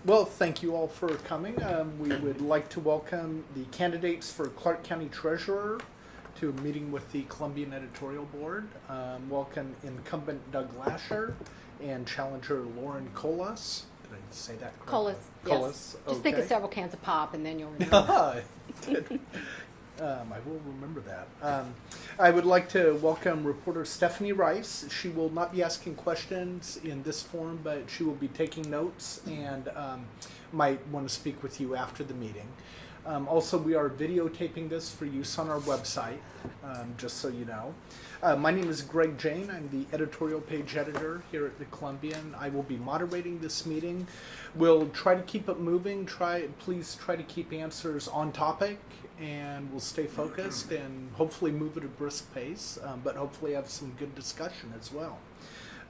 Well, thank you all for coming. We would like to welcome the candidates for Clark County Treasurer to a meeting with the Columbian Editorial Board. Welcome incumbent Doug Lasher and challenger Lauren Colas. Did I say that correctly? Colas, Colas, yes. Just okay. think of several cans of pop and then you'll remember. I will remember that. I would like to welcome reporter Stephanie Rice. She will not be asking questions in this forum, but she will be taking notes and might want to speak with you after the meeting. Also, we are videotaping this for use on our website, just so you know. My name is Greg Jane. I'm the editorial page editor here at the Columbian. I will be moderating this meeting. We'll try to keep it moving. Please try to keep answers on topic, and we'll stay focused and hopefully move at a brisk pace, but hopefully have some good discussion as well.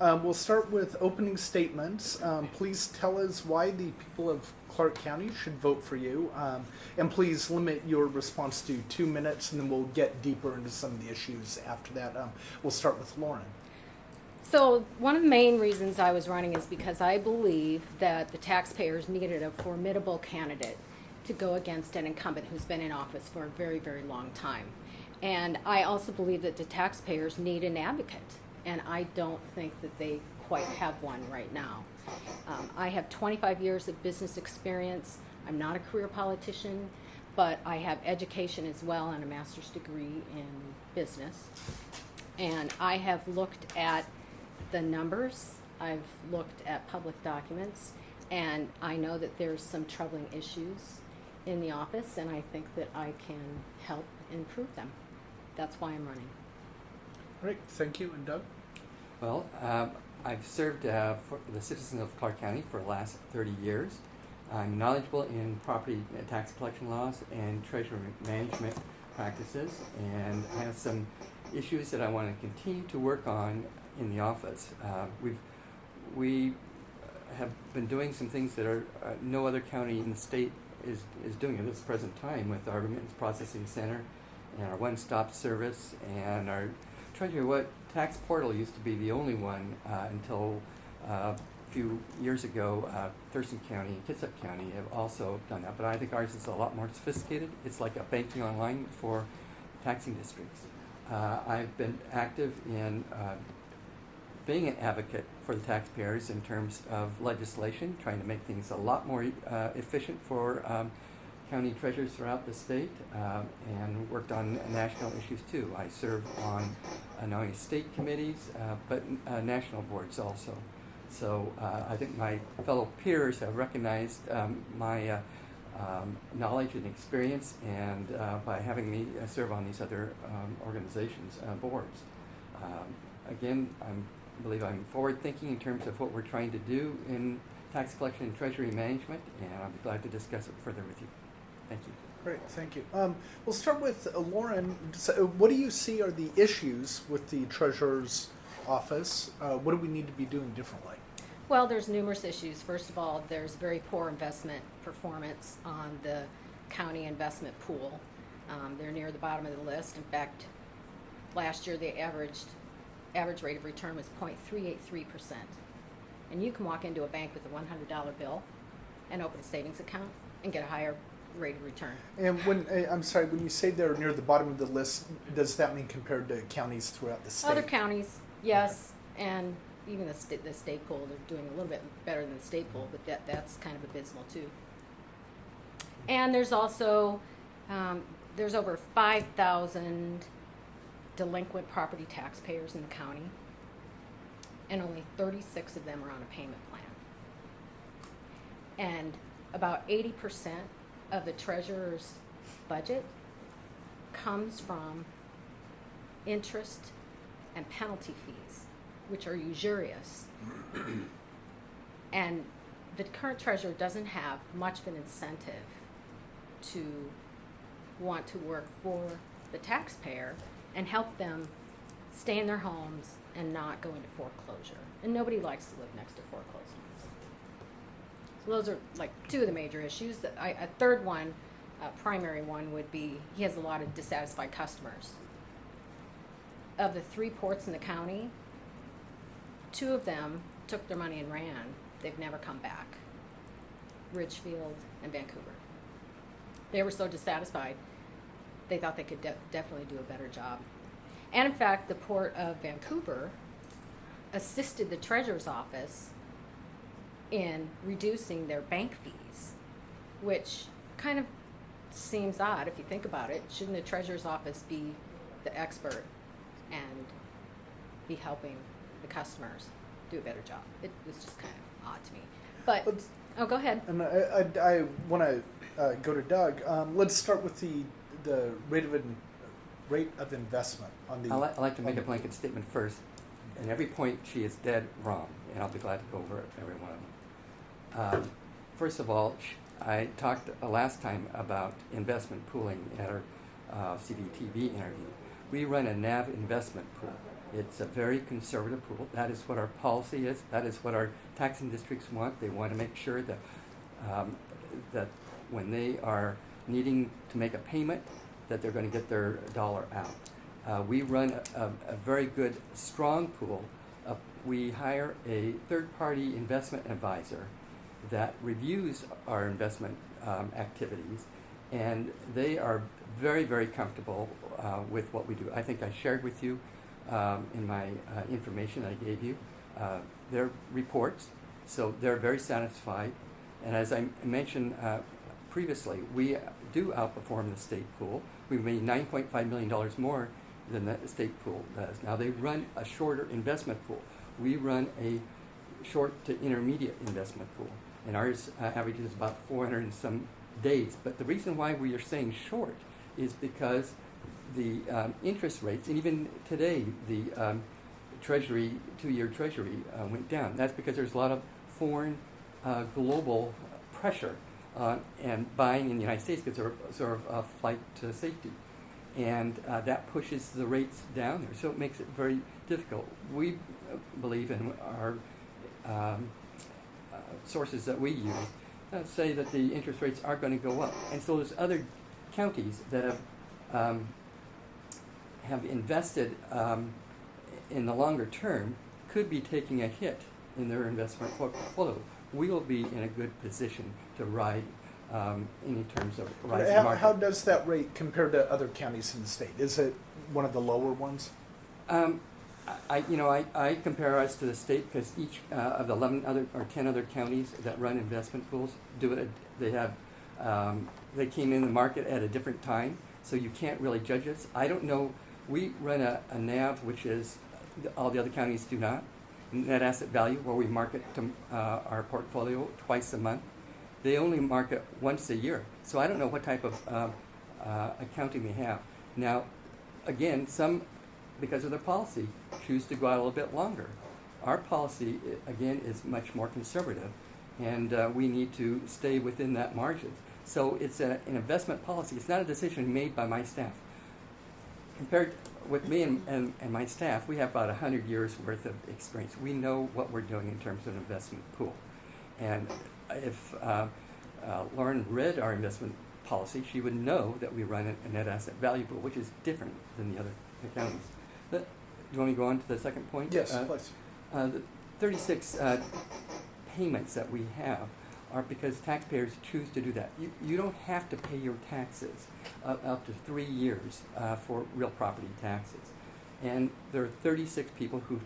We'll start with opening statements. Please tell us why the people of Clark County should vote for you. And please limit your response to 2 minutes, and then we'll get deeper into some of the issues after that. We'll start with Lauren. So one of the main reasons I was running is because I believe that the taxpayers needed a formidable candidate to go against an incumbent who's been in office for a very, very long time. And I also believe that the taxpayers need an advocate, and I don't think that they quite have one right now. I have 25 years of business experience. I'm not a career politician, but I have education as well and a master's degree in business. And I have looked at the numbers, I've looked at public documents, and I know that there's some troubling issues in the office, and I think that I can help improve them. That's why I'm running. All right, thank you. And Doug? Well, I've served for the citizens of Clark County for the last 30 years. I'm knowledgeable in property tax collection laws and treasury management practices, and I have some issues that I want to continue to work on in the office. We have been doing some things that are no other county in the state is doing at this present time, with our remittance processing center and our one-stop service and our treasury. What tax portal used to be the only one until a few years ago. Thurston County and Kitsap County have also done that, but I think ours is a lot more sophisticated. It's like a banking online for taxing districts. I've been active in being an advocate for the taxpayers in terms of legislation, trying to make things a lot more efficient for county treasurers throughout the state, and worked on national issues too. I serve on not only state committees, but national boards also. So I think my fellow peers have recognized my knowledge and experience, and by having me serve on these other organizations, boards. Again, I believe I'm forward-thinking in terms of what we're trying to do in tax collection and treasury management, and I'll be glad to discuss it further with you. Thank you. Great, thank you. We'll start with Lauren. So, what do you see are the issues with the treasurer's office? What do we need to be doing differently? Well, there's numerous issues. First of all, there's very poor investment performance on the county investment pool. They're near the bottom of the list. In fact, last year the average rate of return was 0.383%. And you can walk into a bank with a $100 bill and open a savings account and get a higher rate of return. And when when you say they're near the bottom of the list, does that mean compared to counties throughout the state? Other counties, yes, and even the state pool, they're doing a little bit better than the state pool, but that's kind of abysmal too. And there's also there's over 5,000 delinquent property taxpayers in the county, and only 36 of them are on a payment plan. And about 80% of the treasurer's budget comes from interest and penalty fees, which are usurious. And the current treasurer doesn't have much of an incentive to want to work for the taxpayer and help them stay in their homes and not go into foreclosure. And nobody likes to live next to foreclosed homes. So those are like two of the major issues. A third one, primary one, would be he has a lot of dissatisfied customers. Of the 3 ports in the county, 2 of them took their money and ran. They've never come back. Richfield, and Vancouver. They were so dissatisfied, they thought they could definitely do a better job. And in fact, the Port of Vancouver assisted the Treasurer's Office in reducing their bank fees, which kind of seems odd if you think about it. Shouldn't the Treasurer's Office be the expert and be helping the customers do a better job? It was just kind of odd to me. But, oh, go ahead. And I want to go to Doug. Let's start with the rate of investment on the. I'd like to make a blanket statement first. And every point she is dead wrong, and I'll be glad to go over every one of them. First of all, I talked last time about investment pooling at our CBTV interview. We run a NAV investment pool. It's a very conservative pool. That is what our policy is. That is what our taxing districts want. They want to make sure that that when they are needing to make a payment, that they're going to get their dollar out. We run a very good, strong pool. We hire a third-party investment advisor that reviews our investment activities, and they are very, very comfortable with what we do. I think I shared with you in my information I gave you their reports, so they're very satisfied. And as I mentioned previously, we do outperform the state pool. We made $9.5 million more than the state pool does. Now they run a shorter investment pool. We run a short to intermediate investment pool, and ours averages about 400 and some days. But the reason why we are saying short is because the interest rates, and even today the Treasury, 2-year Treasury went down. That's because there's a lot of foreign global pressure and buying in the United States because they're sort of a flight to safety. And that pushes the rates down there, so it makes it very difficult. We believe in our sources that we use say that the interest rates are going to go up, and so there's other counties that have invested in the longer term could be taking a hit in their investment portfolio. We will be in a good position to ride in terms of rising market. How does that rate compare to other counties in the state? Is it one of the lower ones? I compare us to the state because each of the 11 other or 10 other counties that run investment pools do it. They have they came in the market at a different time, so you can't really judge us. I don't know. We run a NAV, which is all the other counties do not. Net asset value, where we market to our portfolio twice a month. They only market once a year, so I don't know what type of accounting they have. Now, again, some, because of their policy, choose to go out a little bit longer. Our policy, again, is much more conservative, and we need to stay within that margin. So it's an investment policy. It's not a decision made by my staff. Compared with me and my staff, we have about 100 years worth of experience. We know what we're doing in terms of an investment pool. And if Lauren read our investment policy, she would know that we run a net asset value pool, which is different than the other counties. Do you want me to go on to the second point? Yes, please. The 36 payments that we have are because taxpayers choose to do that. You don't have to pay your taxes up to 3 years for real property taxes. And there are 36 people who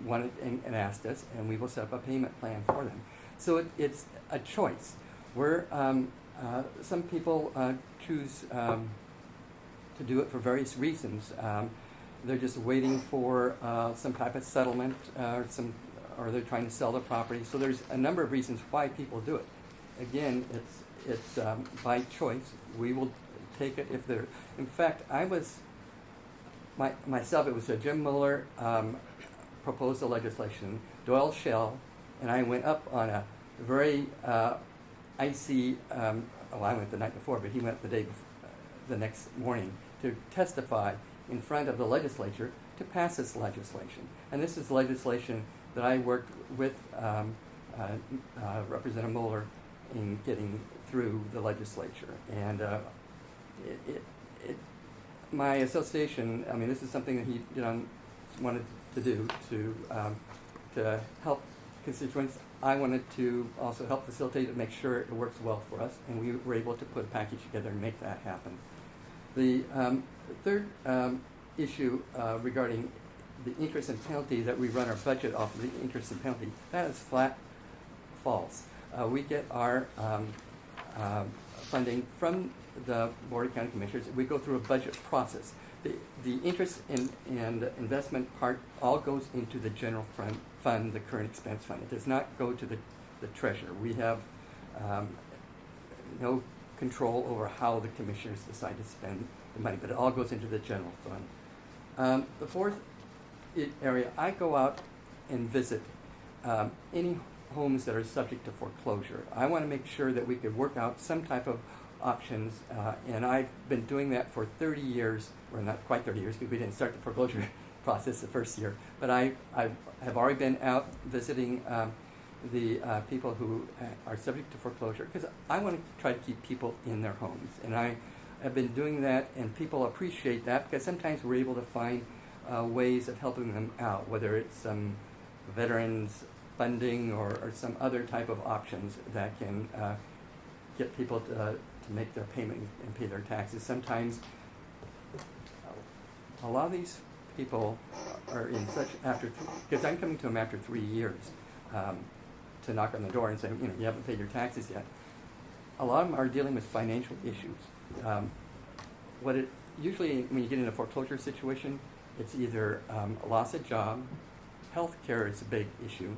wanted and asked us, and we will set up a payment plan for them. So it's a choice. Where some people choose to do it for various reasons. They're just waiting for some type of settlement or they're trying to sell the property. So there's a number of reasons why people do it. Again, it's by choice. We will take it if they're. In fact, I was myself. It was a Jim Mueller proposed the legislation. Doyle Shell and I went up on a very icy. I went the night before, but he went the day before, the next morning to testify in front of the legislature to pass this legislation. And this is legislation that I worked with Representative Mueller in getting through the legislature. And my association, I mean, this is something that he wanted to do to help constituents. I wanted to also help facilitate it, make sure it works well for us, and we were able to put a package together and make that happen. The third issue regarding the interest and penalty, that we run our budget off of the interest and penalty, that is flat false. We get our funding from the Board of County Commissioners. We go through a budget process. The interest and investment part all goes into the general fund, the current expense fund. It does not go to the treasurer. We have no control over how the commissioners decide to spend the money, but it all goes into the general fund. The fourth area, I go out and visit any homes that are subject to foreclosure. I want to make sure that we could work out some type of options, and I've been doing that for 30 years, or not quite 30 years, because we didn't start the foreclosure process the first year, but I have already been out visiting the people who are subject to foreclosure, because I want to try to keep people in their homes, and I have been doing that, and people appreciate that, because sometimes we're able to find ways of helping them out, whether it's some veterans funding or some other type of options that can get people to make their payment and pay their taxes. Sometimes a lot of these people are in such, because I'm coming to them after 3 years to knock on the door and say, you haven't paid your taxes yet. A lot of them are dealing with financial issues. Usually when you get in a foreclosure situation, it's either a loss of job, health care is a big issue.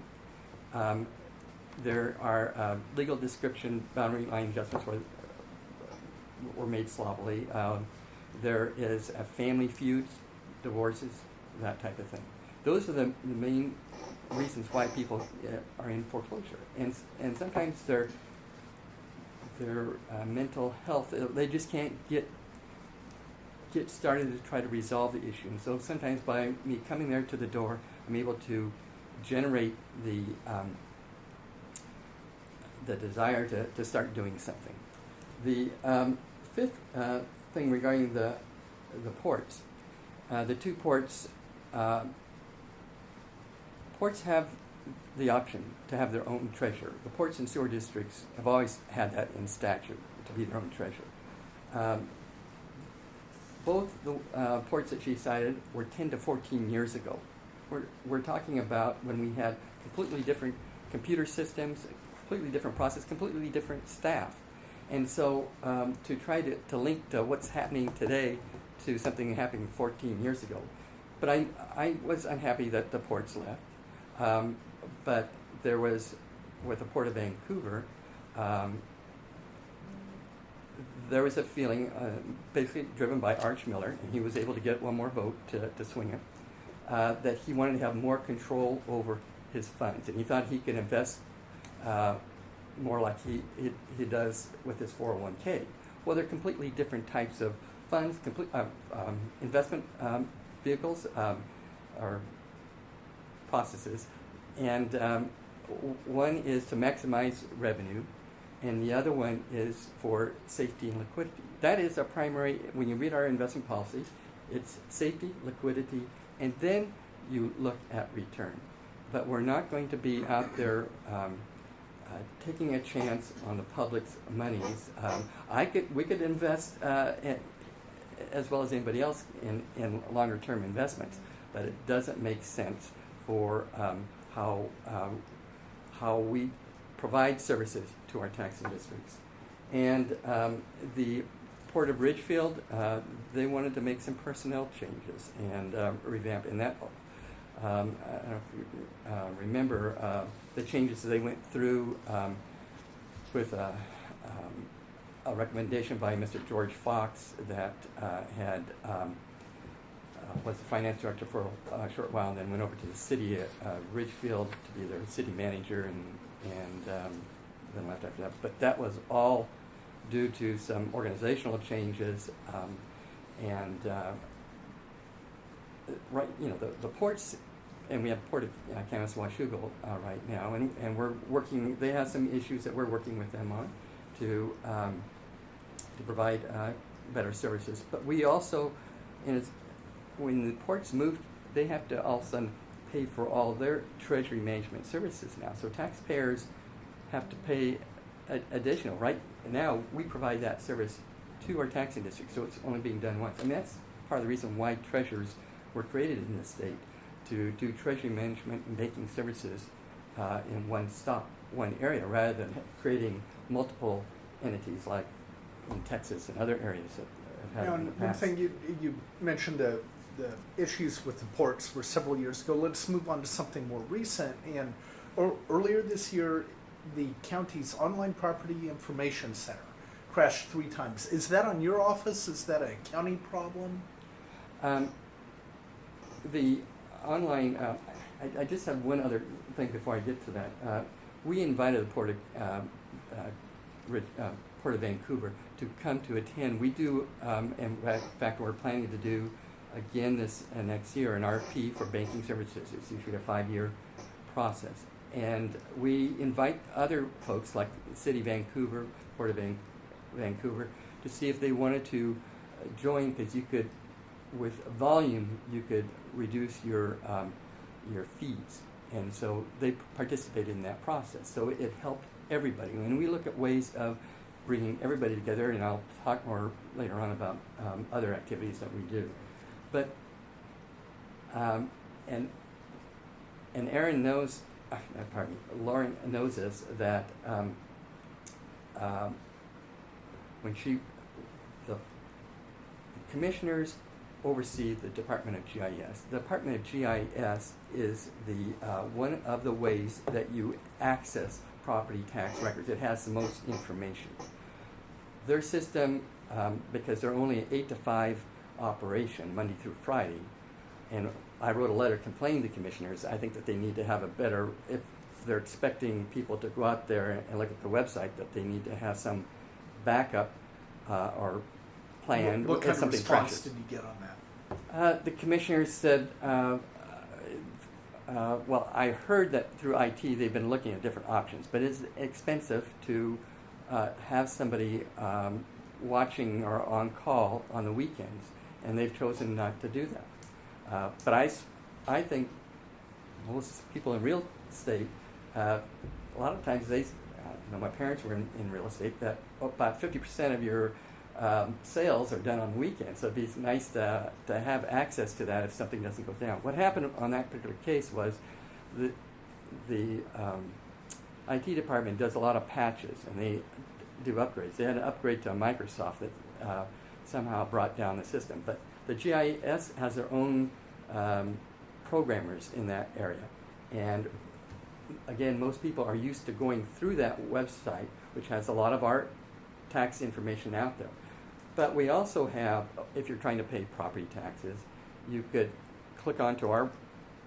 There are legal description boundary line adjustments were made sloppily. There is a family feuds, divorces, that type of thing. Those are the main reasons why people are in foreclosure. And sometimes their mental health, they just can't get started to try to resolve the issue. And so sometimes by me coming there to the door, I'm able to generate the desire to start doing something. The fifth thing regarding the ports, the two ports, ports have the option to have their own treasurer. The ports and sewer districts have always had that in statute, to be their own treasurer. Both the ports that she cited were 10 to 14 years ago. We're talking about when we had completely different computer systems, completely different process, completely different staff. And so to try to link to what's happening today to something happening 14 years ago. But I was unhappy that the ports left. But there was, with the Port of Vancouver, there was a feeling, basically driven by Arch Miller, and he was able to get one more vote to swing it, that he wanted to have more control over his funds, and he thought he could invest more like he does with his 401k. Well, they're completely different types of funds, investment vehicles or processes, and one is to maximize revenue, and the other one is for safety and liquidity. That is our primary, when you read our investment policy, it's safety, liquidity, and then you look at return. But we're not going to be out there taking a chance on the public's monies. We could invest as well as anybody else in longer term investments, but it doesn't make sense for how we provide services to our taxing districts. And the Port of Ridgefield, they wanted to make some personnel changes and revamp. And that, I don't know if you remember the changes that they went through with a recommendation by Mr. George Fox that was the finance director for a short while, and then went over to the city at Ridgefield to be their city manager, and then left after that. But that was all due to some organizational changes, and the ports, and we have Port of Kaminista-Washougal right now, and we're working. They have some issues that we're working with them on to provide better services. But we also, when the ports moved, they have to also pay for all their treasury management services now. So taxpayers have to pay additional. Right now, we provide that service to our taxing district, so it's only being done once. I mean, that's part of the reason why treasurers were created in the state, to do treasury management and banking services in one stop, one area, rather than creating multiple entities like in Texas and other areas that have had in the One past. thing you mentioned the issues with the ports were several years ago. Let's move on to something more recent. And earlier this year, the county's online property information center crashed 3 times. Is that on your office? Is that a county problem? The online, I just have one other thing before I get to that. We invited the Port of Vancouver to come to attend. We do, in fact, we're planning to do again this next year an RFP for banking services. It's usually a 5-year process. And we invite other folks like the City of Vancouver, Port of Vancouver, to see if they wanted to join, because you could, with volume, you could reduce your fees. And so they participated in that process. So it helped everybody. And we look at ways of bringing everybody together, and I'll talk more later on about other activities that we do. But, and Erin knows, pardon me, Lauren knows this, that when the commissioners oversee the Department of GIS. The Department of GIS is the one of the ways that you access property tax records. It has the most information. Their system, because they're only an 8 to 5 operation, Monday through Friday, and I wrote a letter complaining to commissioners. I think that they need to have a better, if they're expecting people to go out there and look at the website, that they need to have some backup or plan. What kind of something response precious. did you get on that? The commissioners said, well, I heard that through IT they've been looking at different options, but it's expensive to have somebody watching or on call on the weekends, and they've chosen not to do that. But I think most people in real estate, a lot of times my parents were in real estate, that about 50% of your sales are done on weekends, so it'd be nice to have access to that if something doesn't go down. What happened on that particular case was the IT department does a lot of patches, and they do upgrades. They had an upgrade to Microsoft that somehow brought down the system, but the GIS has their own programmers in that area, and again, most people are used to going through that website, which has a lot of our tax information out there. But we also have, if you're trying to pay property taxes, you could click onto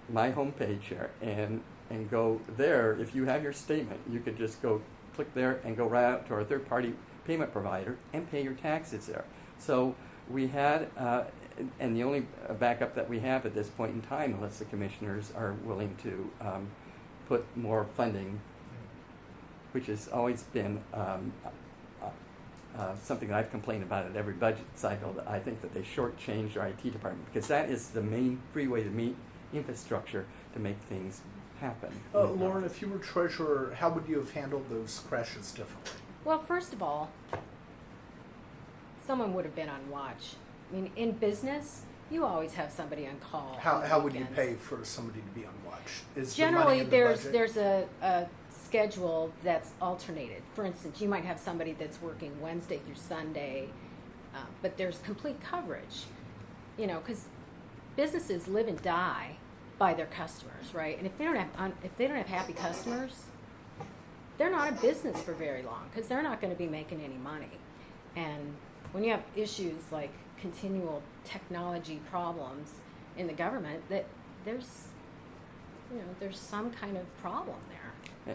my homepage here and go there. If you have your statement, you could just go click there and go right out to our third-party payment provider and pay your taxes there. So we had, and the only backup that we have at this point in time, unless the commissioners are willing to put more funding, which has always been something that I've complained about at every budget cycle, that I think that they shortchanged our IT department, because that is the main free way to meet infrastructure to make things happen. Lauren, if you were treasurer, how would you have handled those crashes differently? Well, first of all, someone would have been on watch. I mean, in business, you always have somebody on call. How would you pay for somebody to be on watch? Is the money Generally, in the there's budget? a schedule that's alternated. For instance, you might have somebody that's working Wednesday through Sunday, but there's complete coverage. You know, because businesses live and die by their customers, right? And if they don't have happy customers, they're not in business for very long, because they're not going to be making any money. And when you have issues like continual technology problems in the government, that there's some kind of problem there.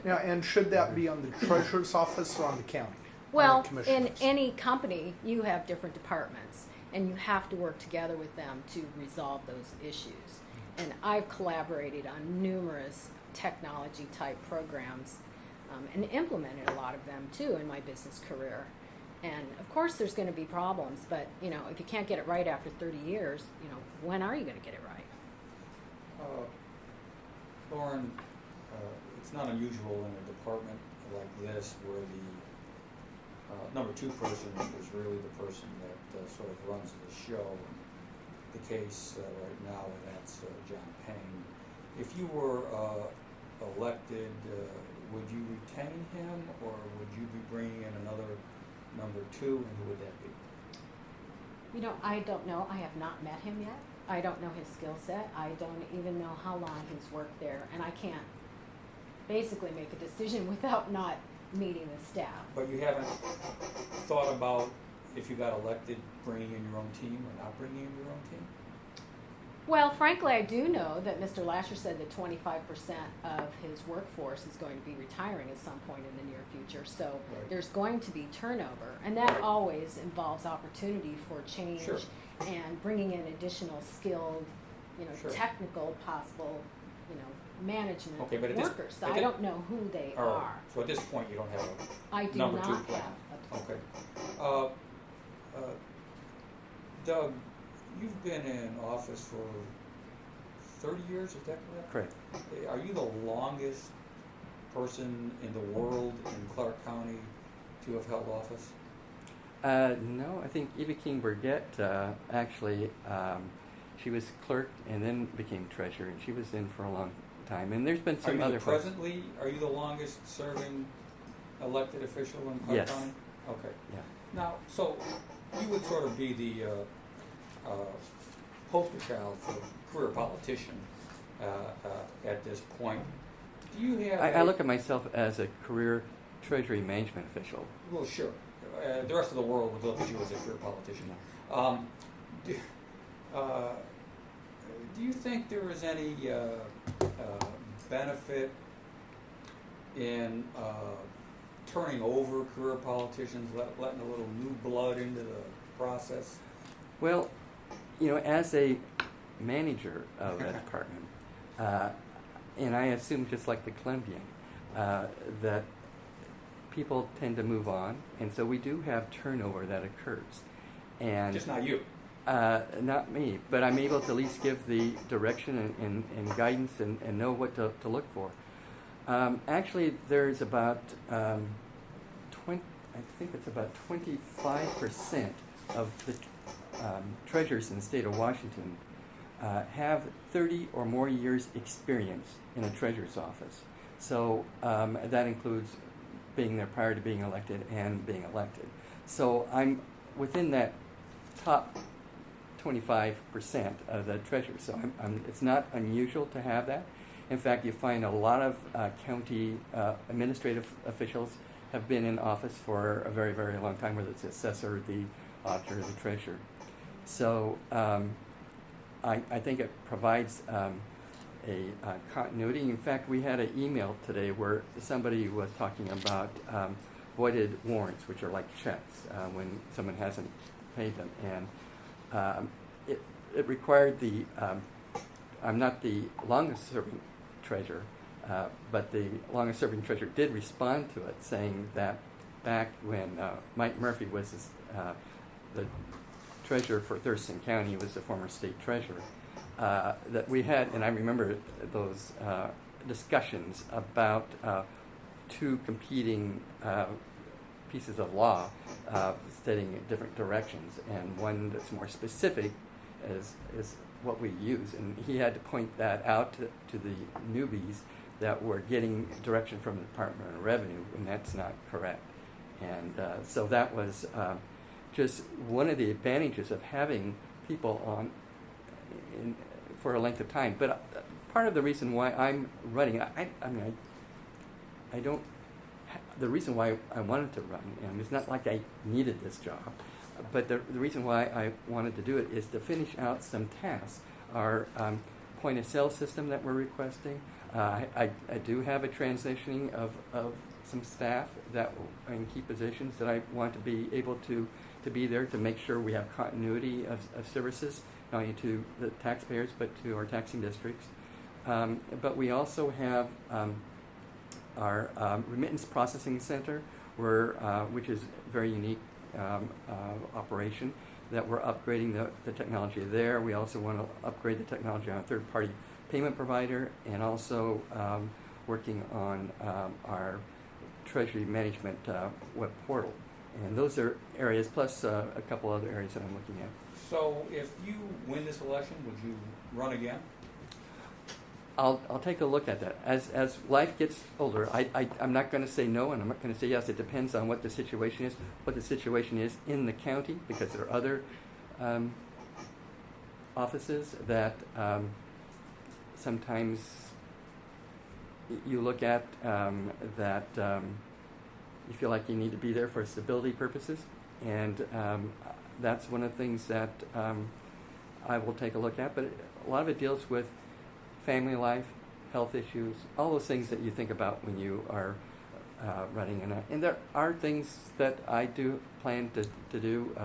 Now, and should that be on the treasurer's office or on the county? Well, On the in commissioners? any company, you have different departments, and you have to work together with them to resolve those issues. And I've collaborated on numerous technology-type programs and implemented a lot of them, too, in my business career. And, of course, there's going to be problems, but, you know, if you can't get it right after 30 years, you know, when are you going to get it right? Lauren, it's not unusual in a department like this where the number two person is really the person that sort of runs the show. The case right now, that's John Payne. If you were elected, would you retain him, or would you be bringing in another number two, and who would that be? You know, I don't know. I have not met him yet. I don't know his skill set. I don't even know how long he's worked there, and I can't basically make a decision without not meeting the staff. But you haven't thought about, if you got elected, bringing in your own team or not bringing in your own team? Well, frankly, I do know that Mr. Lasher said that 25% of his workforce is going to be retiring at some point in the near future. So Right. there's going to be turnover, and that Right. always involves opportunity for change Sure. and bringing in additional skilled, Sure. technical, possible, management Okay, but at this- workers. at I thi- don't know who they All right. are. So at this point, you don't have I a do number not two have plan. a Okay. Doug, you've been in office for 30 years, is that correct? Correct. Are you the longest person in the world in Clark County to have held office? No, I think Eva King Burgett, actually, she was clerk and then became treasurer, and she was in for a long time. And there's been some other folks. Are you the longest serving elected official in Clark Yes. County? Okay. Yeah. Now, so you would sort of be the poster child for career politician at this point. Do you have? I look at myself as a career treasury management official. Well, sure. The rest of the world would look at you as a career politician. Do you think there is any benefit in turning over career politicians, letting a little new blood into the process? Well, as a manager of that department, and I assume just like the Columbian, that people tend to move on, and so we do have turnover that occurs. And Just not you. not me, but I'm able to at least give the direction and guidance and know what to look for. Actually, there's about 25% of the treasurers in the state of Washington have 30 or more years experience in a treasurer's office. So that includes being there prior to being elected and being elected. So I'm within that top 25% of the treasurers. So it's not unusual to have that. In fact, you find a lot of county administrative officials have been in office for a very, very long time, whether it's the assessor, the auditor, the treasurer. So I think it provides a continuity. In fact, we had an email today where somebody was talking about voided warrants, which are like checks when someone hasn't paid them. And it required I'm not the longest serving treasurer, but the longest serving treasurer did respond to it, saying that back when Mike Murphy was the treasurer for Thurston County, he was the former state treasurer, that we had, and I remember those discussions about two competing pieces of law stating in different directions, and one that's more specific is what we use. And he had to point that out to the newbies that were getting direction from the Department of Revenue, and that's not correct. And so that was just one of the advantages of having people on for a length of time. But part of the reason why I'm running, the reason why I wanted to run, and it's not like I needed this job, but the reason why I wanted to do it is to finish out some tasks. Our point of sale system that we're requesting, I do have a transitioning of some staff that in key positions that I want to be able to be there to make sure we have continuity of services, not only to the taxpayers but to our taxing districts. But we also have our remittance processing center, which is a very unique operation, that we're upgrading the technology there. We also want to upgrade the technology on third-party payment provider, and also working on our treasury management web portal. And those are areas, plus a couple other areas that I'm looking at. So if you win this election, would you run again? I'll take a look at that. As life gets older, I'm not going to say no, and I'm not going to say yes. It depends on what the situation is in the county, because there are other offices that sometimes you look at that you feel like you need to be there for stability purposes, and that's one of the things that I will take a look at. But a lot of it deals with family life, health issues, all those things that you think about when you are running. And there are things that I do plan to do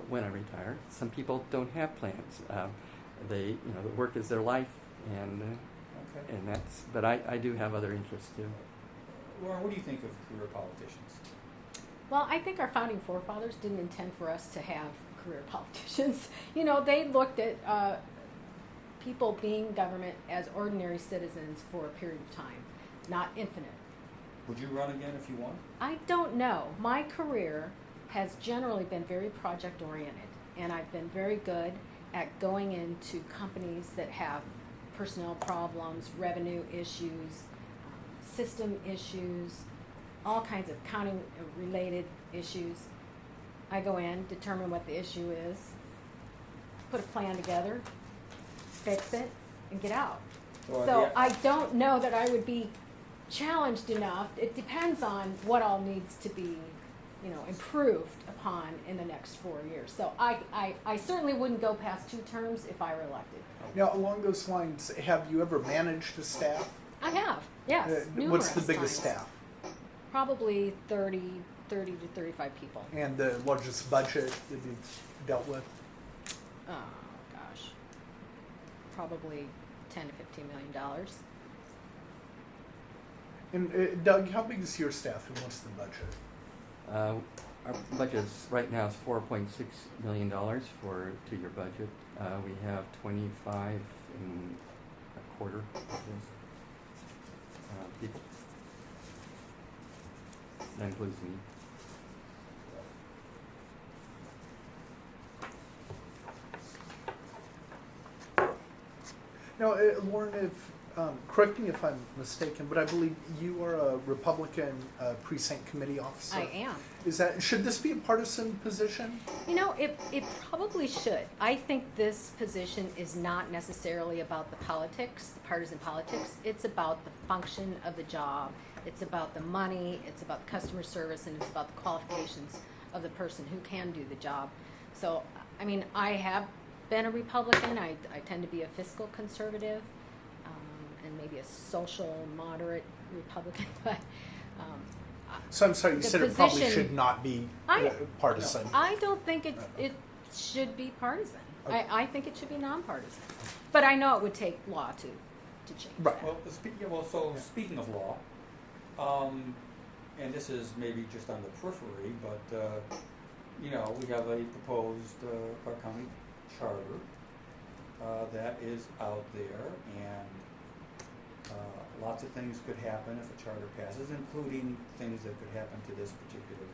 when I retire. Some people don't have plans. The work is their life, and Okay. and that's. But I do have other interests too. Lauren, what do you think of career politicians? Well, I think our founding forefathers didn't intend for us to have career politicians. They looked at people being government as ordinary citizens for a period of time, not infinite. Would you run again if you won? I don't know. My career has generally been very project oriented, and I've been very good at going into companies that have personnel problems, revenue issues, system issues, all kinds of accounting related issues. I go in, determine what the issue is, put a plan together, fix it, and get out. So I don't know that I would be challenged enough. It depends on what all needs to be, improved upon in the next 4 years. So I certainly wouldn't go past 2 terms if I were elected. Now, along those lines, have you ever managed a staff? I have, yes. What's the numerous biggest times. staff? Probably 30 to 35 people. And the largest budget that you've dealt with? Oh, gosh. Probably $10 to $15 million. And Doug, how big is your staff and what's the budget? Our budget right now is $4.6 million for 2-year budget. We have 25 and a quarter people. That includes me. Now, Lauren, correct me if I'm mistaken, but I believe you are a Republican precinct committee officer. I am. Should this be a partisan position? It probably should. I think this position is not necessarily about the politics, the partisan politics. It's about the function of the job. It's about the money. It's about the customer service, and it's about the qualifications of the person who can do the job. So, I have been a Republican. I tend to be a fiscal conservative, and maybe a social moderate Republican, but. So I'm sorry, you said it probably should not be partisan. I don't think it should be partisan. Okay. I think it should be nonpartisan. But I know it would take law to change Right. that. Speaking of law, and this is maybe just on the periphery, but we have a proposed Clark County charter that is out there, and lots of things could happen if a charter passes, including things that could happen to this particular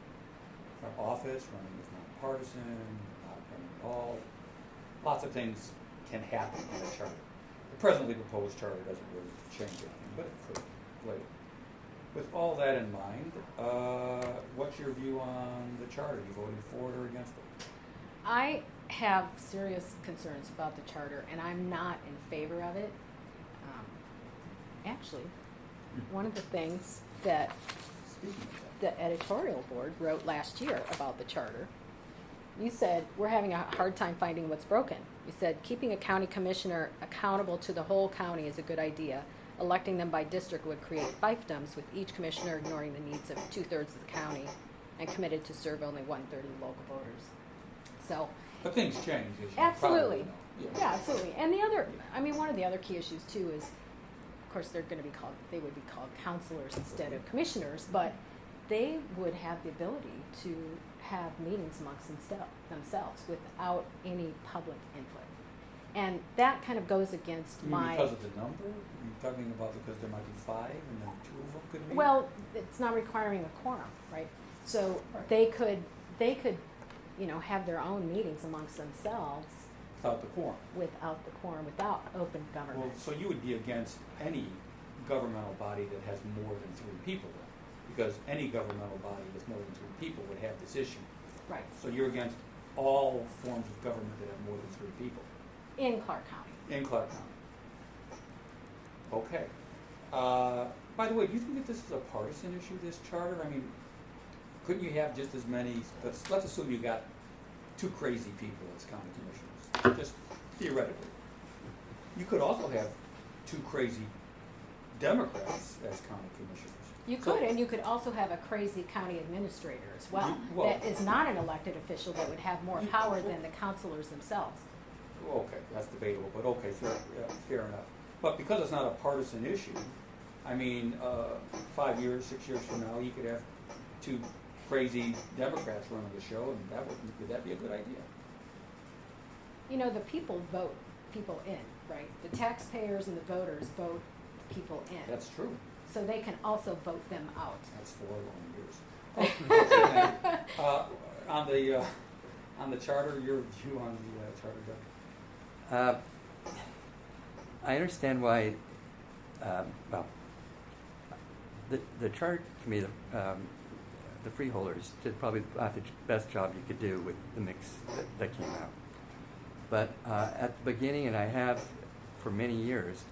office, running as nonpartisan, not running at all. Lots of things can happen in a charter. The presently proposed charter doesn't really change anything, but it could later. With all that in mind, what's your view on the charter? You voting for it or against it? I have serious concerns about the charter, and I'm not in favor of it. Actually, one of the things that the editorial board wrote last year about the charter, you said, we're having a hard time finding what's broken. You said, keeping a county commissioner accountable to the whole county is a good idea. Electing them by district would create fiefdoms, with each commissioner ignoring the needs of 2/3 of the county and committed to serve only 1/3 of the local voters. So, But things change, as you absolutely. probably know. Yeah, absolutely. And one of the other key issues too is, of course, they would be called counselors instead of commissioners, but they would have the ability to have meetings amongst themselves without any public input. And that kind of goes against You mean my. because of the number? You're talking about because there might be 5 and then 2 of them could meet? Well, it's not requiring a quorum, right? So Right. they could, have their own meetings amongst themselves Without the quorum. without the quorum, without open Well, government. so you would be against any governmental body that has more than 3 people then? Because any governmental body with more than 3 people would have this issue. Right, So you're against all forms of government that have more than 3 people in Clark County. in Clark County. Okay. By the way, do you think that this is a partisan issue, this charter? I mean, couldn't you have just as many, let's assume you got 2 crazy people as county commissioners, just theoretically. You could also have 2 crazy Democrats as county commissioners. You So- could, and you could also have a crazy county administrator as well, Well- that is not an elected official, that would have more power than the councilors themselves. Okay, that's debatable, but okay, fair enough. But because it's not a partisan issue, I mean, 5 years, 6 years from now, you could have 2 crazy Democrats running the show, and would that be a good idea? The people vote people in, right? The taxpayers and the voters vote people in. That's true. So they can also vote them out. That's 4 long years. Okay, on the charter, your view on the charter, Doug? I understand why, the charter committee, the freeholders did probably about the best job you could do with the mix that came out. But at the beginning, and I have for many years,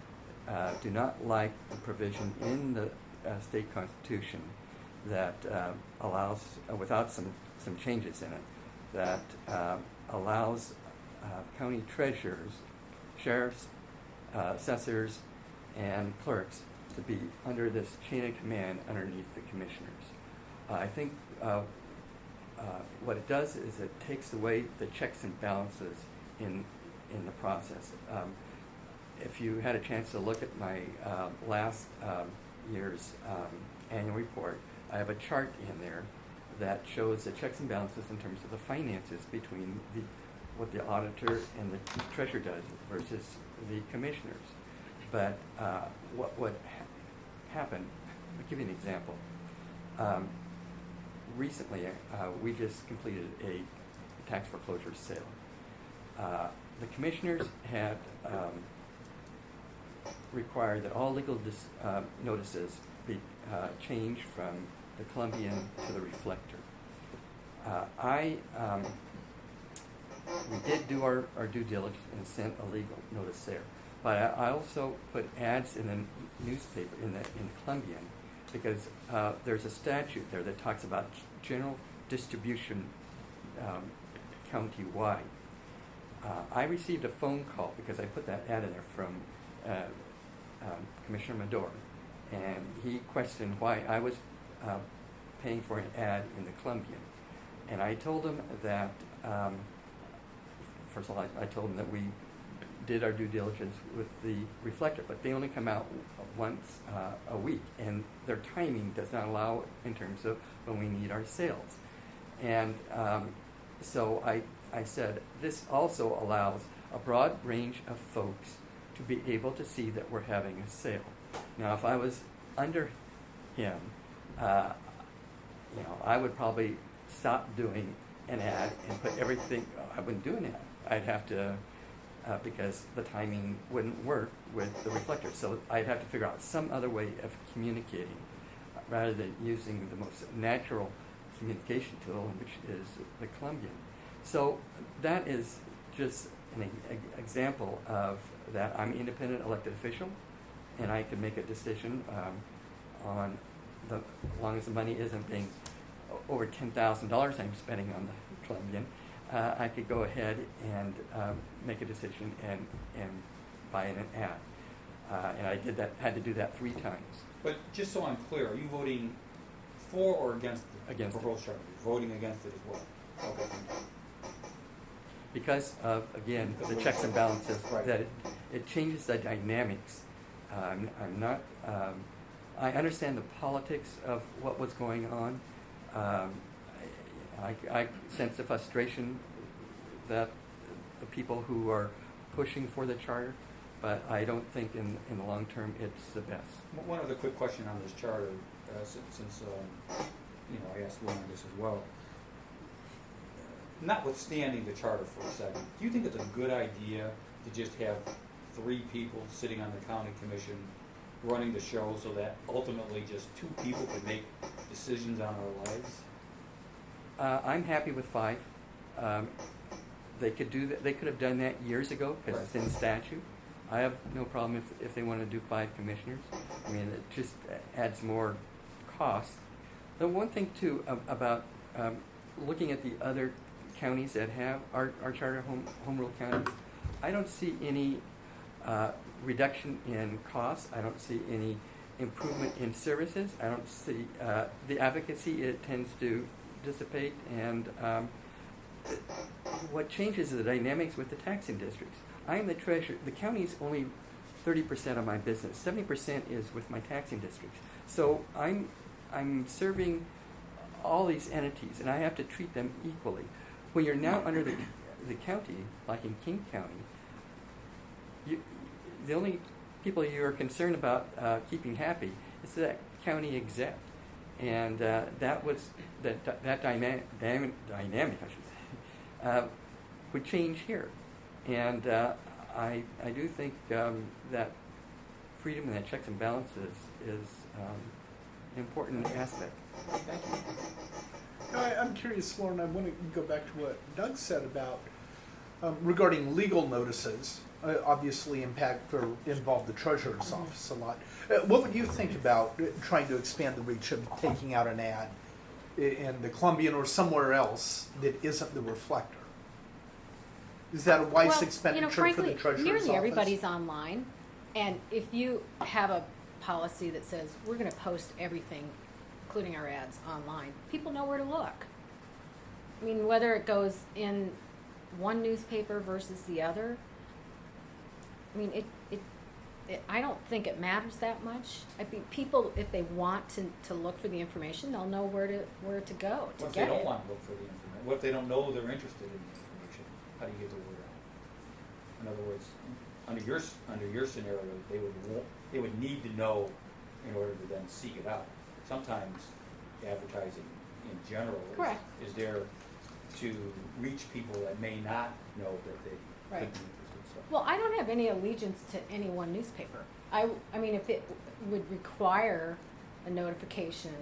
do not like the provision in the state constitution that allows, without some changes in it, that allows county treasurers, sheriffs, assessors, and clerks to be under this chain of command underneath the commissioners. I think what it does is it takes away the checks and balances in the process. If you had a chance to look at my last year's annual report, I have a chart in there that shows the checks and balances in terms of the finances between what the auditor and the treasurer does versus the commissioners. But what would happen, I'll give you an example. Recently, we just completed a tax foreclosure sale. The commissioners had required that all legal notices be changed from the Columbian to the Reflector. We did do our due diligence and sent a legal notice there. But I also put ads in the newspaper, in Columbian, because there's a statute there that talks about general distribution county-wide. I received a phone call because I put that ad in there from Commissioner Madore, and he questioned why I was paying for an ad in the Columbian. And I told him that, first of all, I told him that we did our due diligence with the Reflector, but they only come out once a week, and their timing does not allow in terms of when we need our sales. And so I said, this also allows a broad range of folks to be able to see that we're having a sale. Now, if I was under him, I would probably stop doing an ad and put everything, I wouldn't do an ad. I'd have to, because the timing wouldn't work with the Reflector. So I'd have to figure out some other way of communicating rather than using the most natural communication tool, which is the Columbian. So that is just an example of that. I'm an independent elected official, and I can make a decision on as long as the money isn't being over $10,000 I'm spending on the Columbian. I could go ahead and make a decision and buy an ad. And I did that. Had to do that 3 times. But just so I'm clear, are you voting for or against the Against it. proposed charter? You're voting against it as well. Okay. Because of, again, the checks and balances, Right. that it changes the dynamics. I'm not, I understand the politics of what was going on. I sense the frustration that the people who are pushing for the charter, but I don't think in the long term it's the best. One other quick question on this charter, since I asked Lauren this as well. Notwithstanding the charter for a second, do you think it's a good idea to just have 3 people sitting on the county commission running the show so that ultimately just 2 people can make decisions on our lives? I'm happy with 5. They could do that. They could have done that years ago because it's in statute. I have no problem if they want to do 5 commissioners. I mean, it just adds more cost. The one thing too about looking at the other counties that have our charter home rule counties, I don't see any reduction in costs. I don't see any improvement in services. I don't see the advocacy. It tends to dissipate, and what changes is the dynamics with the taxing districts. I am the treasurer. The county is only 30% of my business. 70% is with my taxing districts. So I'm serving all these entities, and I have to treat them equally. When you're now under the county, like in King County, the only people you are concerned about keeping happy is that county exec, and that dynamic, I should say, would change here, and I do think that freedom and that checks and balances is an important aspect. Thank you. I'm curious, Lauren, I want to go back to what Doug said about regarding legal notices. Obviously involve the treasurer's office a lot. What would you think about trying to expand the reach of taking out an ad in the Columbian or somewhere else that isn't the Reflector? Is that a wise expenditure frankly, for the treasurer's nearly office? everybody's online, and if you have a policy that says we're going to post everything, including our ads, online, people know where to look. I mean, whether it goes in one newspaper versus the other, I mean, I don't think it matters that much. I think people, if they want to look for the information, they'll know where to go to What if get they don't it. want to look for the information? What if they don't know they're interested in the information? How do you get the word out? In other words, under your scenario, they would need to know in order to then seek it out. Sometimes advertising in general Correct. is there to reach people that may not know that they Right. could be interested. So. Well, I don't have any allegiance to any one newspaper. I mean, if it would require a notification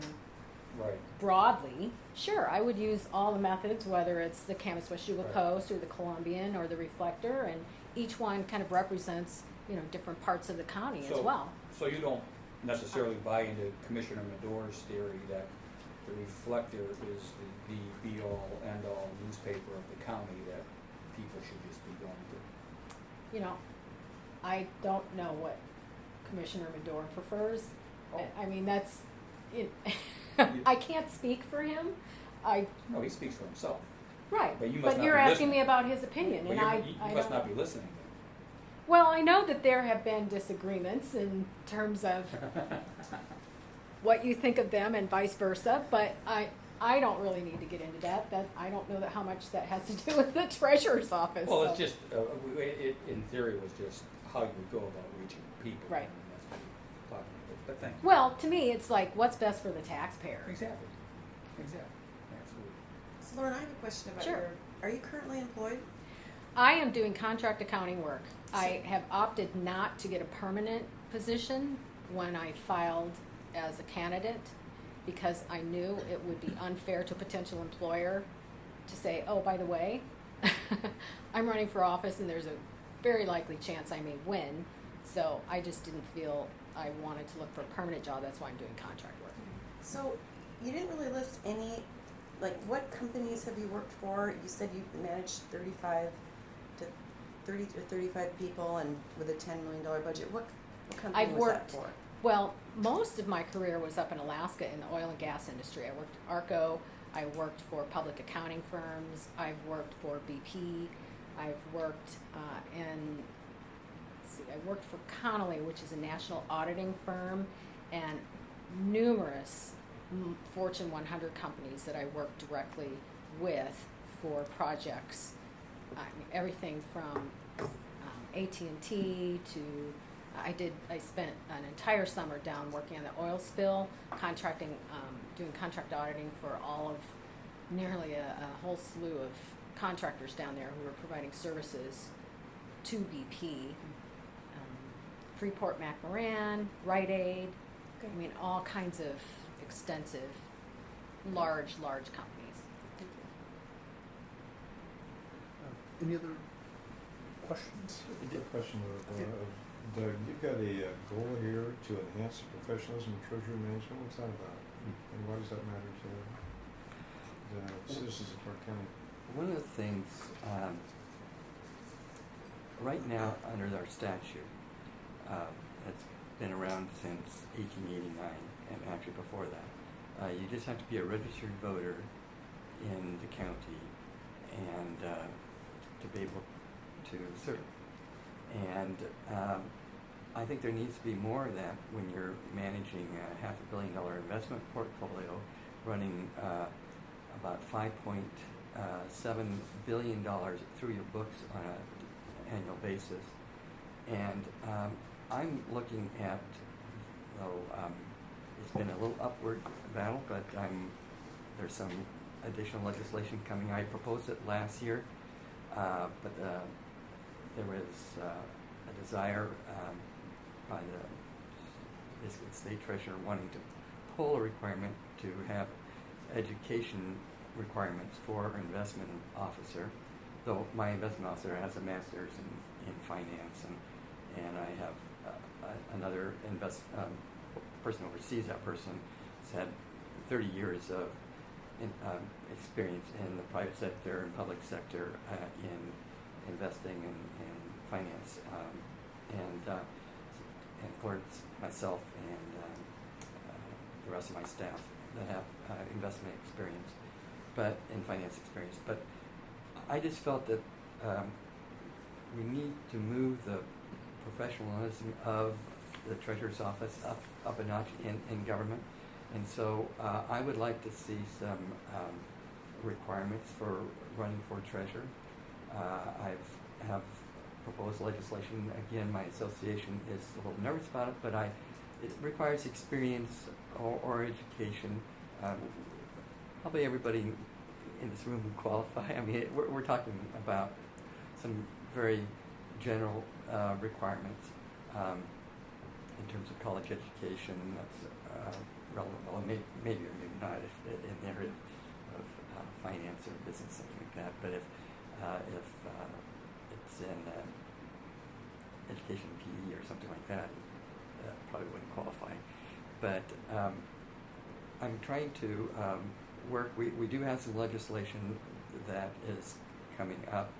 Right. broadly, sure, I would use all the methods, whether it's the Camas Washougal Right. Coast or the Columbian or the Reflector, and each one kind of represents, different parts of the county as well. So you don't necessarily buy into Commissioner Medor's theory that the Reflector is the be-all, end-all newspaper of the county that people should just be going to. I don't know what Commissioner Medor prefers. Oh. I mean, that's, I can't speak for him. No, he speaks for himself. Right, But you must not you're be asking listening. me about his opinion, But and you I must don't. not be listening then. Well, I know that there have been disagreements in terms of what you think of them and vice versa, but I don't really need to get into that. I don't know how much that has to do with the treasurer's office. Well, so. it's just, it in theory was just how you would go about reaching people. Right. And that's what you're talking about. But thank you. Well, to me, it's like, what's best for the taxpayer? Exactly. Absolutely. So Lauren, I have a question about Sure. are you currently employed? I am doing contract accounting work. I have opted not to get a permanent position when I filed as a candidate because I knew it would be unfair to a potential employer to say, oh, by the way, I'm running for office and there's a very likely chance I may win. So I just didn't feel I wanted to look for a permanent job. That's why I'm doing contract work. So you didn't really list any, like what companies have you worked for? You said you managed 30 to 35 people and with a $10 million budget. What company I've was worked- that for? Well, most of my career was up in Alaska in the oil and gas industry. I worked at ARCO. I worked for public accounting firms. I've worked for BP. I've worked I worked for Connolly, which is a national auditing firm, and numerous Fortune 100 companies that I worked directly with for projects. I mean, everything from AT&T to, I spent an entire summer down working on the oil spill, contracting, doing contract auditing for all of, nearly a whole slew of contractors down there who were providing services to BP. Freeport McMoran, Rite Aid, Okay. I mean, all kinds of extensive, large companies. Thank you. Any other questions? A question of Doug. You've got a goal here to enhance the professionalism of treasury management. What's that about? And why does that matter to the citizens of Clark County? One of the things, right now under our statute, it's been around since 1889, and actually before that, you just have to be a registered voter in the county and to be able to serve. And I think there needs to be more of that when you're managing a $500 million investment portfolio, running about $5.7 billion through your books on an annual basis. And I'm looking at, it's been a little upward battle, but there's some additional legislation coming. I proposed it last year, but there was a desire by the basically state treasurer wanting to pull a requirement to have education requirements for an investment officer, though my investment officer has a master's in finance, and I have another person who oversees that person has had 30 years of experience in the private sector and public sector in investing and finance, and of course myself and the rest of my staff that have investment experience, but in finance experience. But I just felt that we need to move the professionalism of the treasurer's office up a notch in government, and so I would like to see some requirements for running for treasurer. I have proposed legislation. Again, my association is a little nervous about it, but it requires experience or education. Probably everybody in this room would qualify. I mean, we're talking about some very general requirements in terms of college education. That's relevant. Well, maybe or maybe not if in the area of finance or business, something like that. But if it's in education PE or something like that, probably wouldn't qualify. But I'm trying to work. We do have some legislation that is coming up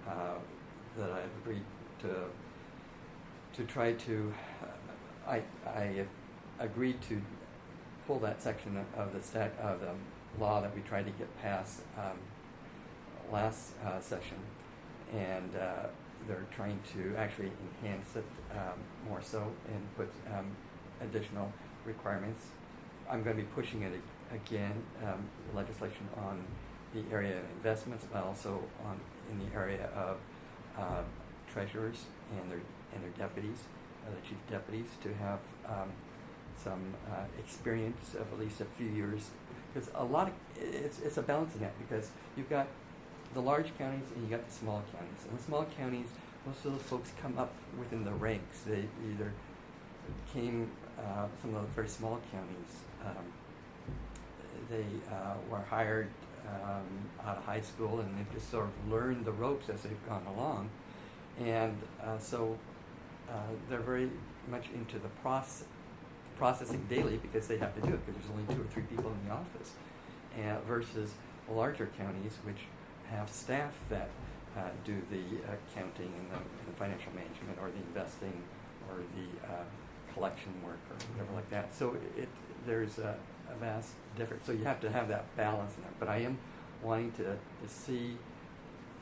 that I've agreed to try to. I agreed to pull that section of the law that we tried to get passed last session, and they're trying to actually enhance it more so and put additional requirements. I'm going to be pushing it again, legislation on the area of investments, but also in the area of treasurers and their deputies, the chief deputies, to have some experience of at least a few years, because it's a balancing act, because you've got the large counties and you got the small counties. And the small counties, most of those folks come up within the ranks. They either came, some of the very small counties, they were hired out of high school, and they've just sort of learned the ropes as they've gone along. And so they're very much into the processing daily, because they have to do it because there's only 2 or 3 people in the office, versus larger counties which have staff that do the accounting and the financial management, or the investing, or the collection work, or whatever like that. So there's a vast difference. So you have to have that balance in there. But I am wanting to see,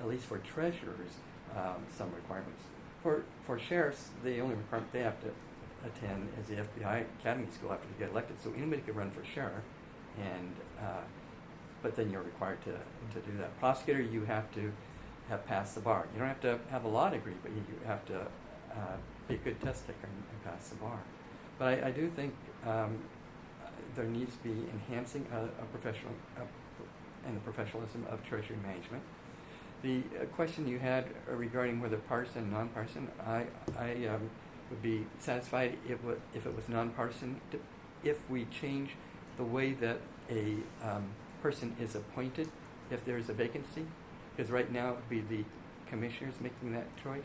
at least for treasurers, some requirements. For sheriffs, the only requirement they have to attend is the FBI Academy School after they get elected. So anybody could run for sheriff, and but then you're required to do that. Prosecutor, you have to have passed the bar. You don't have to have a law degree, but you have to be a good test taker and pass the bar. But I do think there needs to be enhancing a professional and the professionalism of treasury management. The question you had regarding whether partisan, nonpartisan, I would be satisfied if it was nonpartisan. If we change the way that a person is appointed, if there is a vacancy, because right now it would be the commissioners making that choice,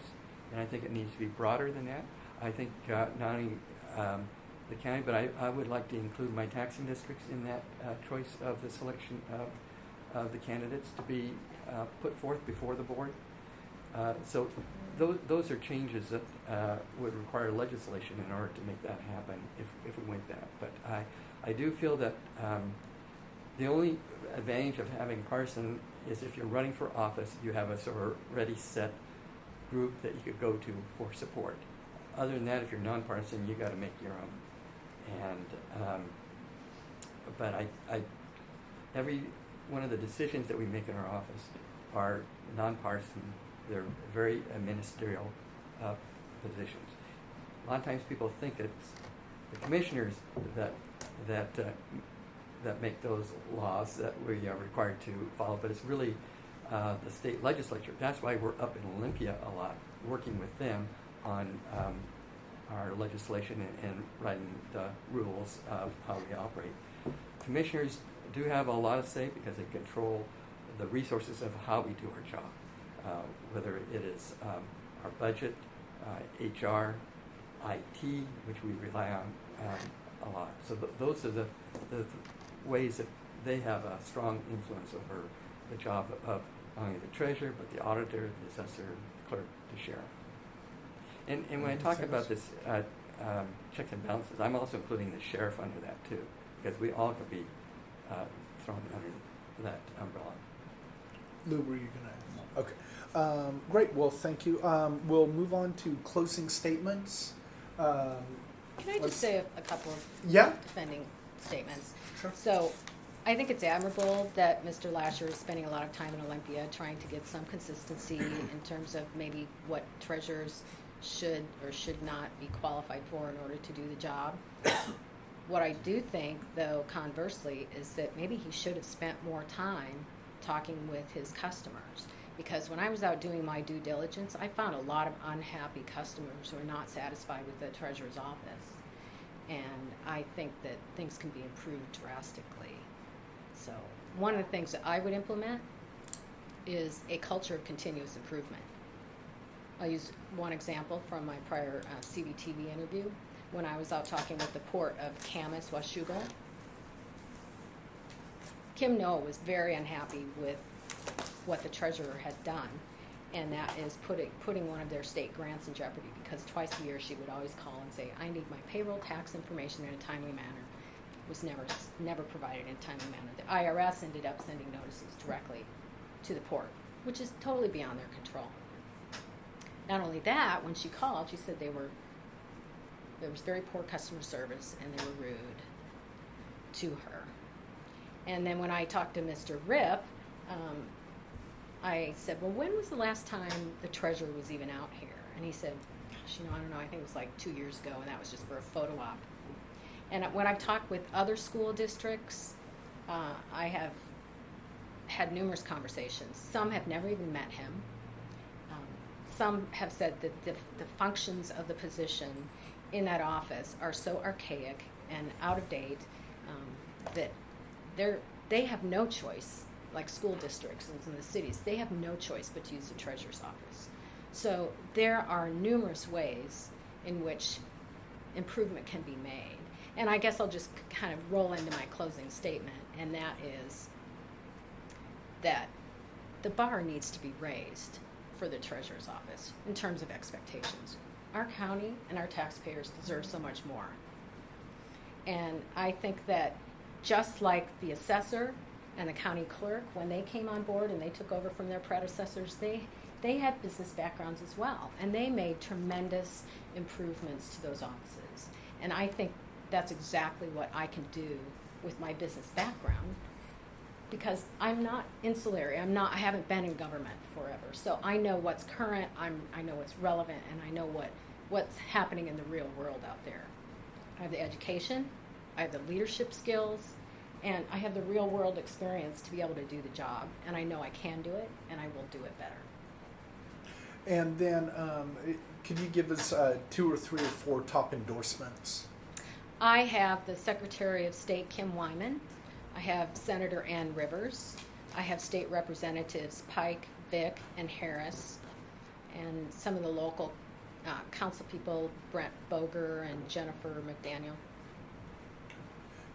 and I think it needs to be broader than that. I think not only the county, but I would like to include my taxing districts in that choice of the selection of the candidates to be put forth before the board. So those are changes that would require legislation in order to make that happen if we went that. But I do feel that the only advantage of having partisan is if you're running for office, you have a sort of ready set group that you could go to for support. Other than that, if you're nonpartisan, you got to make your own. And but I every one of the decisions that we make in our office are nonpartisan. They're very ministerial positions. A lot of times people think it's the commissioners that make those laws that we are required to follow, but it's really the state legislature. That's why we're up in Olympia a lot, working with them on our legislation and writing the rules of how we operate. Commissioners do have a lot of say because they control the resources of how we do our job, whether it is our budget, HR, IT, which we rely on a lot. So those are the ways that they have a strong influence over the job of not only the treasurer, but the auditor, the assessor, the clerk, the sheriff. And when I talk about this checks and balances, I'm also including the sheriff under that too, because we all could be thrown under that umbrella. Lou, were you going to? Okay. Great. Well, thank you. We'll move on to closing statements. Can I just say a couple of Yeah. defending statements? Sure. So I think it's admirable that Mr. Lasher is spending a lot of time in Olympia trying to get some consistency in terms of maybe what treasurers should or should not be qualified for in order to do the job. What I do think, though, conversely, is that maybe he should have spent more time talking with his customers. Because when I was out doing my due diligence, I found a lot of unhappy customers who are not satisfied with the treasurer's office. And I think that things can be improved drastically. So one of the things that I would implement is a culture of continuous improvement. I'll use one example from my prior CBTV interview. When I was out talking with the port of Camas, Washougal, Kim Noah was very unhappy with what the treasurer had done, and that is putting one of their state grants in jeopardy, because twice a year she would always call and say, I need my payroll tax information in a timely manner. It was never provided in a timely manner. The IRS ended up sending notices directly to the port, which is totally beyond their control. Not only that, when she called, she said there was very poor customer service and they were rude to her. And then when I talked to Mr. Rip, I said, well, when was the last time the treasurer was even out here? And he said, gosh, I don't know, I think it was like 2 years ago, and that was just for a photo op. And when I've talked with other school districts, I have had numerous conversations. Some have never even met him. Some have said that the functions of the position in that office are so archaic and out of date that they have no choice, like school districts in the cities, they have no choice but to use the treasurer's office. So there are numerous ways in which improvement can be made. And I guess I'll just kind of roll into my closing statement, and that is that the bar needs to be raised for the treasurer's office in terms of expectations. Our county and our taxpayers deserve so much more. And I think that just like the assessor and the county clerk, when they came on board and they took over from their predecessors, they had business backgrounds as well, and they made tremendous improvements to those offices. And I think that's exactly what I can do with my business background because I'm not insulary. I haven't been in government forever. So I know what's current, I know what's relevant, and I know what's happening in the real world out there. I have the education, I have the leadership skills, and I have the real world experience to be able to do the job. And I know I can do it, and I will do it better. And then, could you give us 2 or 3 or 4 top endorsements? I have the Secretary of State, Kim Wyman. I have Senator Ann Rivers. I have State Representatives Pike, Vick, and Harris. And some of the local council people, Brent Boger and Jennifer McDaniel.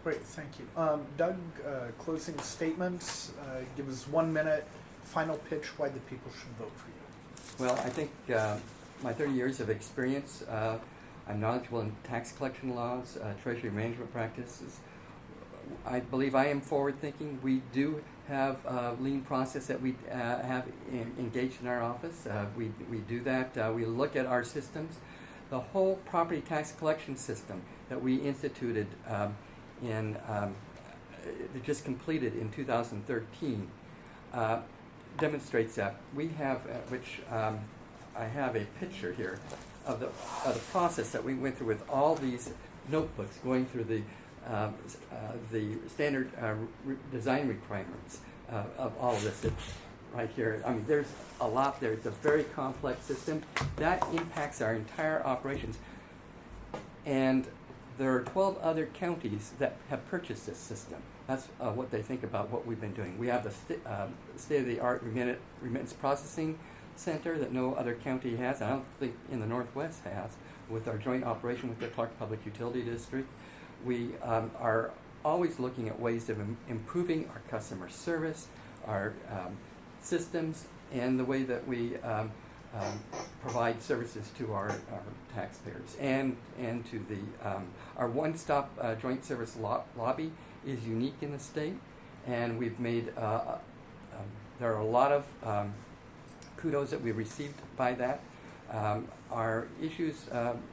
Great, thank you. Doug, closing statements. Give us 1 minute, final pitch why the people should vote for you. Well, I think my 30 years of experience, I'm knowledgeable in tax collection laws, treasury management practices. I believe I am forward-thinking. We do have a lean process that we have engaged in our office. We do that. We look at our systems. The whole property tax collection system that we instituted just completed in 2013 demonstrates that. We have, I have a picture here of the process that we went through with all these notebooks, going through the standard design requirements of all of this. It's right here. I mean, there's a lot there. It's a very complex system that impacts our entire operations. And there are 12 other counties that have purchased this system. That's what they think about what we've been doing. We have the state-of-the-art remittance processing center that no other county has. I don't think in the Northwest has, with our joint operation with the Clark Public Utility District. We are always looking at ways of improving our customer service, our systems, and the way that we provide services to our taxpayers and to the our one-stop joint service lobby is unique in the state, and we've made there are a lot of kudos that we received by that. Our issues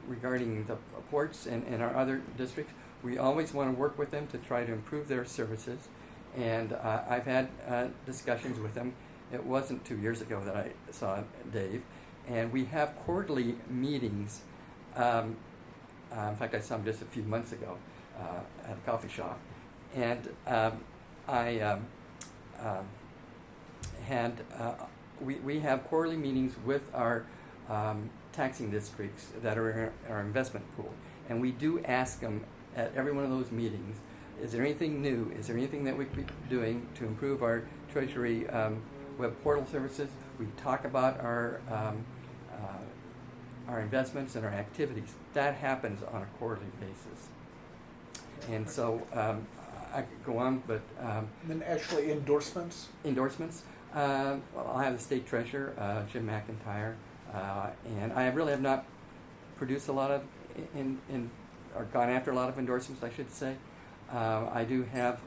regarding the ports and our other districts, we always want to work with them to try to improve their services, and I've had discussions with them. It wasn't 2 years ago that I saw Dave, and we have quarterly meetings. In fact, I saw him just a few months ago at a coffee shop, and we have quarterly meetings with our taxing districts that are in our investment pool, and we do ask them at every one of those meetings, is there anything new? Is there anything that we could be doing to improve our Treasury web portal services? We talk about our investments and our activities. That happens on a quarterly basis. And so I could go on, but then actually endorsements. Well, I have the state treasurer, Jim McIntyre, and I really have not produced a lot of or gone after a lot of endorsements, I should say. I do have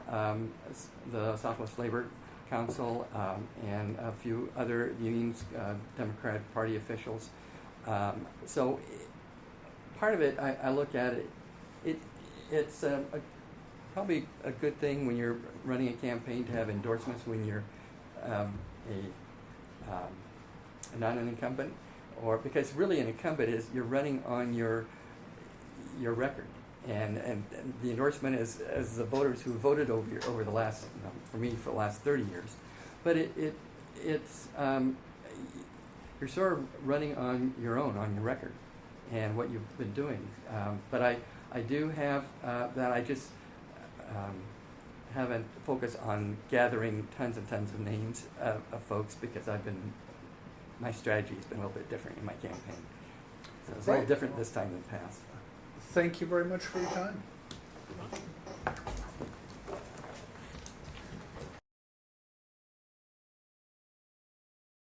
the Southwest Labor Council and a few other unions, Democratic Party officials. So part of it, I look at it, it's probably a good thing when you're running a campaign to have endorsements when you're not an incumbent, or because really an incumbent is you're running on your record, and the endorsement is as the voters who voted over the last, for me, for the last 30 years, but it's you're sort of running on your own, on your record, and what you've been doing. But I do have that. I just haven't focused on gathering tons and tons of names of folks, because my strategy has been a little bit different in my campaign. So it's a little different this time than the past. Thank you very much for your time.